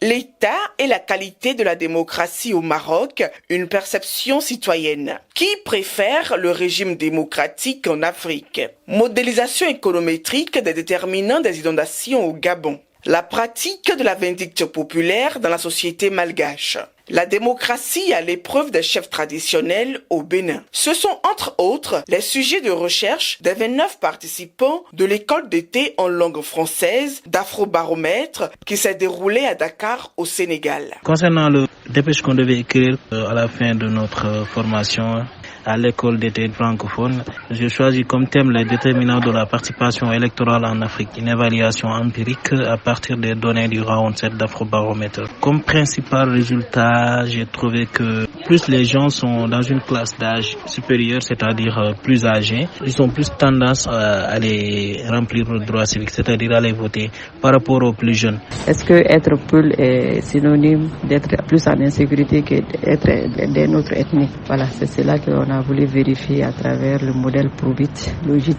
L'état et la qualité de la démocratie au Maroc, une perception citoyenne. Qui préfère le régime démocratique en Afrique? Modélisation économétrique des déterminants des inondations au Gabon. La pratique de la vindicte populaire dans la société malgache. La démocratie à l'épreuve des chefs traditionnels au Bénin. Ce sont entre autres les sujets de recherche des 29 participants de l'école d'été en langue française d'Afrobaromètre qui s'est déroulée à Dakar au Sénégal. Concernant le dépêche qu'on devait écrire à la fin de notre formation à l'école d'été francophone, j'ai choisi comme thème les déterminants de la participation électorale en Afrique, une évaluation empirique à partir des données du round 7 d'Afrobaromètre. Comme principal résultat, j'ai trouvé que plus les gens sont dans une classe d'âge supérieur, c'est-à-dire plus âgés, ils ont plus tendance à aller remplir le droit civique, c'est-à-dire à aller voter par rapport aux plus jeunes. Est-ce que être Peul est synonyme d'être plus en insécurité qu'être d'une autre ethnie? Voilà, c'est cela qu'on a voulu vérifier à travers le modèle Probit Logit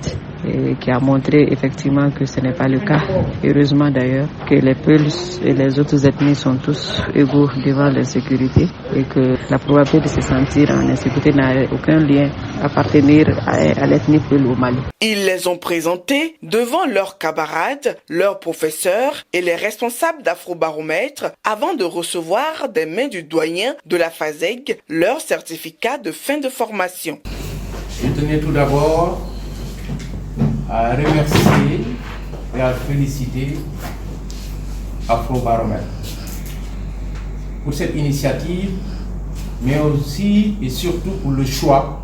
et qui a montré effectivement que ce n'est pas le cas. Heureusement d'ailleurs que les Peuls et les autres ethnies sont tous égaux devant l'insécurité et que la probabilité de se sentir en insécurité n'a aucun lien à appartenir à l'ethnie Peul au Mali. Ils les ont présentés devant leurs camarades, leurs professeurs et les responsables d'Afrobaromètre avant de recevoir des mains du doyen de la FASEG leur certificat de fin de formation. Je tenais tout d'abord à remercier et à féliciter Afrobaromètre pour cette initiative, mais aussi et surtout pour le choix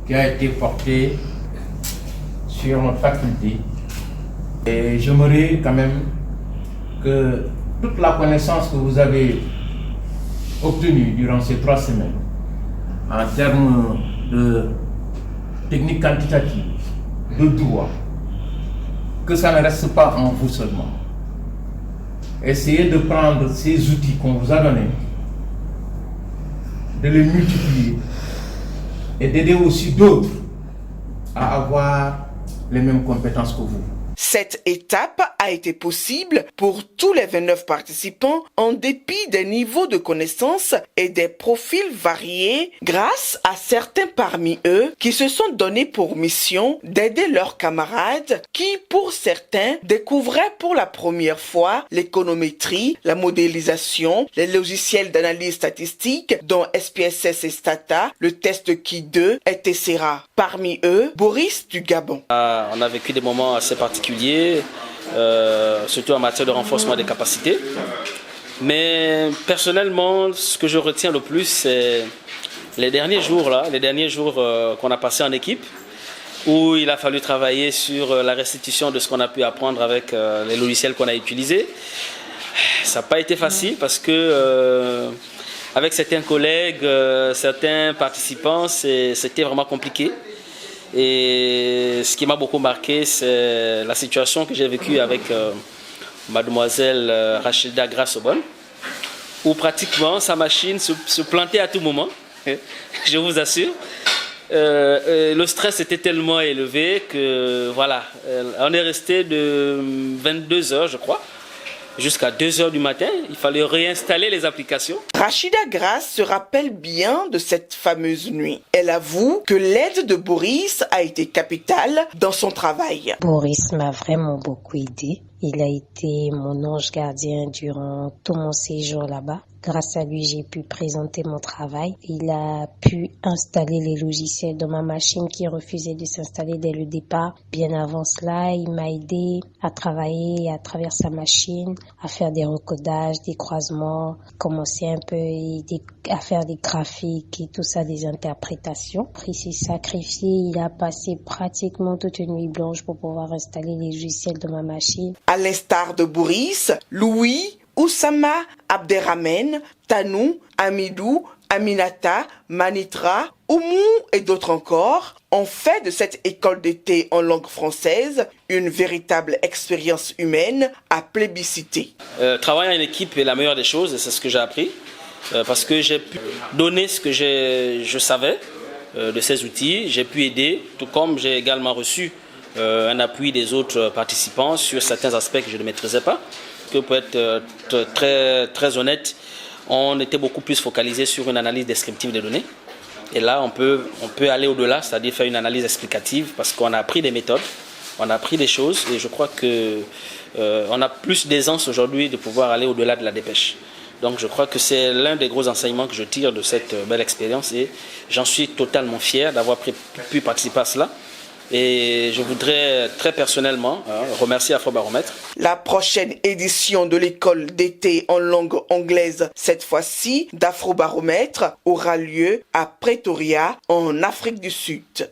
qui a été porté sur notre faculté. Et j'aimerais quand même que toute la connaissance que vous avez obtenue durant ces 3 semaines, en termes de technique quantitative, de droit, que ça ne reste pas en vous seulement. Essayez de prendre ces outils qu'on vous a donnés, de les multiplier et d'aider aussi d'autres à avoir les mêmes compétences que vous. Cette étape a été possible pour tous les 29 participants en dépit des niveaux de connaissances et des profils variés grâce à certains parmi eux qui se sont donnés pour mission d'aider leurs camarades qui, pour certains, découvraient pour la première fois l'économétrie, la modélisation, les logiciels d'analyse statistique dont SPSS et Stata, le test Ki 2, etc. Parmi eux, Boris du Gabon. On a vécu des moments assez particuliers, surtout en matière de renforcement des capacités. Mais personnellement, ce que je retiens le plus, c'est les derniers jours qu'on a passés en équipe, où il a fallu travailler sur la restitution de ce qu'on a pu apprendre avec les logiciels qu'on a utilisés. Ça n'a pas été facile parce que avec certains collègues, certains participants, c'était vraiment compliqué. Et ce qui m'a beaucoup marqué, c'est la situation que j'ai vécue avec mademoiselle Rachida Grassobon, où pratiquement sa machine se plantait à tout moment, je vous assure. Le stress était tellement élevé que voilà, on est resté de 22 heures, je crois, jusqu'à 2 heures du matin. Il fallait réinstaller les applications. Rachida Grasse se rappelle bien de cette fameuse nuit. Elle avoue que l'aide de Boris a été capitale dans son travail. Boris m'a vraiment beaucoup aidé. Il a été mon ange gardien durant tout mon séjour là-bas. Grâce à lui, j'ai pu présenter mon travail. Il a pu installer les logiciels dans ma machine qui refusait de s'installer dès le départ. Bien avant cela, il m'a aidé à travailler à travers sa machine, à faire des recodages, des croisements, commencer un peu à faire des graphiques et tout ça, des interprétations. Il s'est sacrifié, il a passé pratiquement toute une nuit blanche pour pouvoir installer les logiciels de ma machine. À l'instar de Boris, Louis, Oussama, Abderrahmane, Tanou, Amidou, Aminata, Manitra, Oumou et d'autres encore ont fait de cette école d'été en langue française une véritable expérience humaine à plébisciter. Travailler en équipe est la meilleure des choses et c'est ce que j'ai appris parce que j'ai pu donner ce que je savais de ces outils, j'ai pu aider, tout comme j'ai également reçu un appui des autres participants sur certains aspects que je ne maîtrisais pas. que pour être très honnête, on était beaucoup plus focalisé sur une analyse descriptive des données. Et là, on peut aller au-delà, c'est-à-dire faire une analyse explicative, parce qu'on a appris des méthodes, on a appris des choses, et je crois qu'on a plus d'aisance aujourd'hui de pouvoir aller au-delà de la dépêche. Donc je crois que c'est l'un des gros enseignements que je tire de cette belle expérience, et j'en suis totalement fier d'avoir pu participer à cela. Et je voudrais très personnellement remercier Afrobaromètre. La prochaine édition de l'école d'été en langue anglaise, cette fois-ci d'Afrobaromètre, aura lieu à Pretoria, en Afrique du Sud.